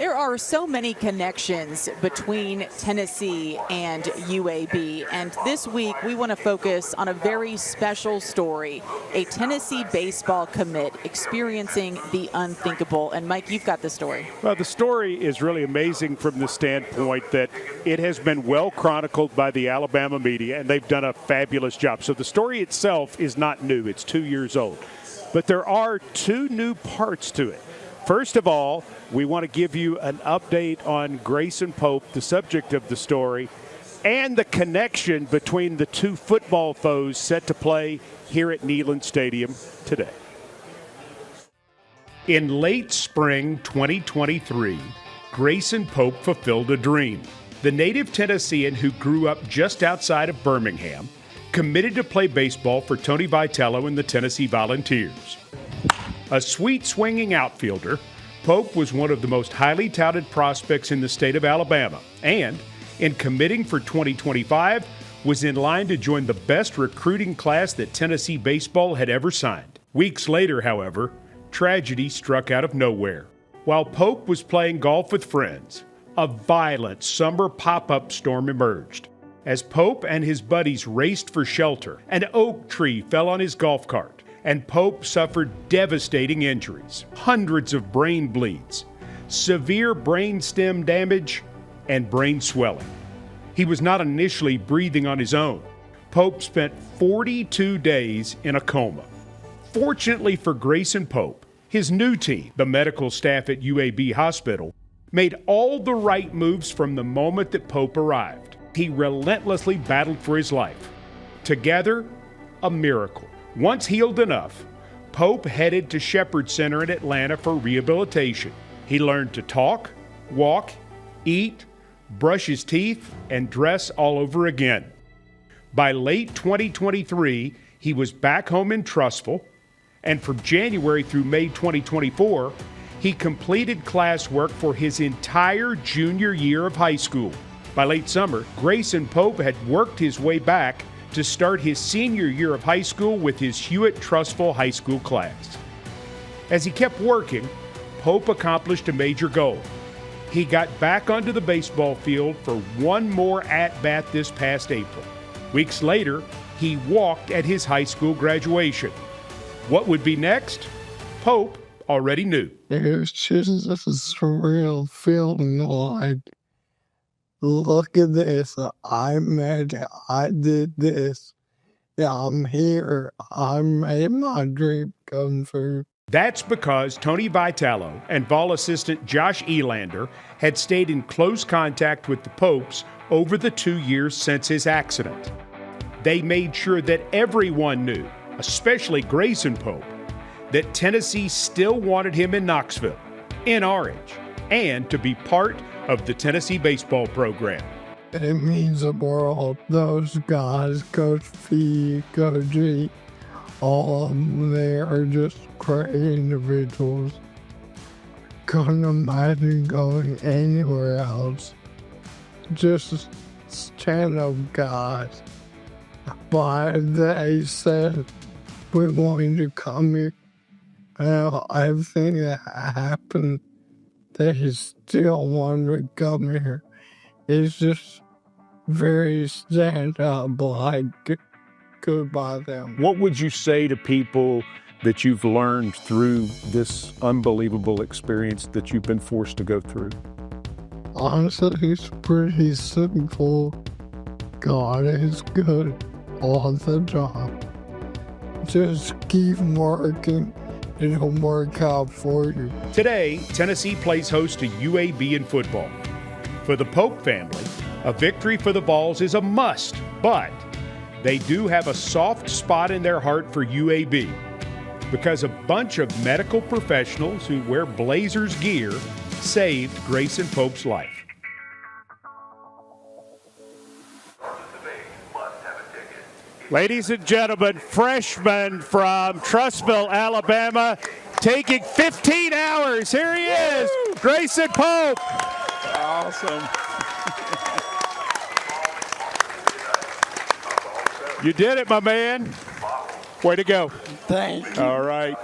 There are so many connections between Tennessee and UAB, and this week we want to focus on a very special story, a Tennessee baseball commit experiencing the unthinkable. And Mike, you've got the story. Well, the story is really amazing from the standpoint that it has been well chronicled by the Alabama media, and they've done a fabulous job. So the story itself is not new. It's 2 years old. But there are two new parts to it. First of all, we want to give you an update on Grayson Pope, the subject of the story, and the connection between the two football foes set to play here at Neyland Stadium today. In late spring 2023, Grayson Pope fulfilled a dream. The native Tennessean who grew up just outside of Birmingham committed to play baseball for Tony Vitello and the Tennessee Volunteers. A sweet swinging outfielder, Pope was one of the most highly touted prospects in the state of Alabama, and in committing for 2025, was in line to join the best recruiting class that Tennessee baseball had ever signed. Weeks later, however, tragedy struck out of nowhere. While Pope was playing golf with friends, a violent summer pop-up storm emerged. As Pope and his buddies raced for shelter, an oak tree fell on his golf cart, and Pope suffered devastating injuries, hundreds of brain bleeds, severe brain stem damage, and brain swelling. He was not initially breathing on his own. Pope spent 42 days in a coma. Fortunately for Grayson Pope, his new team, the medical staff at UAB Hospital, made all the right moves from the moment that Pope arrived. He relentlessly battled for his life. Together, a miracle. Once healed enough, Pope headed to Shepherd Center in Atlanta for rehabilitation. He learned to talk, walk, eat, brush his teeth, and dress all over again. By late 2023, he was back home in Trussville, and from January through May 2024, he completed classwork for his entire junior year of high school. By late summer, Grayson Pope had worked his way back to start his senior year of high school with his Hewitt-Trussville High School class. As he kept working, Pope accomplished a major goal. He got back onto the baseball field for one more at-bat this past April. Weeks later, he walked at his high school graduation. What would be next? Pope already knew. It was just a surreal feeling like, look at this, I made it, I did this, yeah, I'm here, I made my dream come true. That's because Tony Vitello and Vol assistant Josh Elander had stayed in close contact with the Popes over the 2 years since his accident. They made sure that everyone knew, especially Grayson Pope, that Tennessee still wanted him in Knoxville, in Orange, and to be part of the Tennessee baseball program. It means the world. Those guys, Coach P, Coach G, all of them, they are just great individuals. Couldn't imagine going anywhere else. Just stand-up guys. But they said, we're going to come here. And everything that happened, they still want to come here. It's just very stand-up, like goodbye them. What would you say to people that you've learned through this unbelievable experience that you've been forced to go through? Honestly, it's pretty simple. God is good all the time. Just keep working. It'll work out for you. Today, Tennessee plays host to UAB in football. For the Pope family, a victory for the Vols is a must, but they do have a soft spot in their heart for UAB because a bunch of medical professionals who wear Blazers gear saved Grayson Pope's life. Ladies and gentlemen, freshman from Trussville, Alabama, taking 15 hours. Here he is, Grayson Pope. Awesome. You did it, my man. Way to go. Thank you. All right.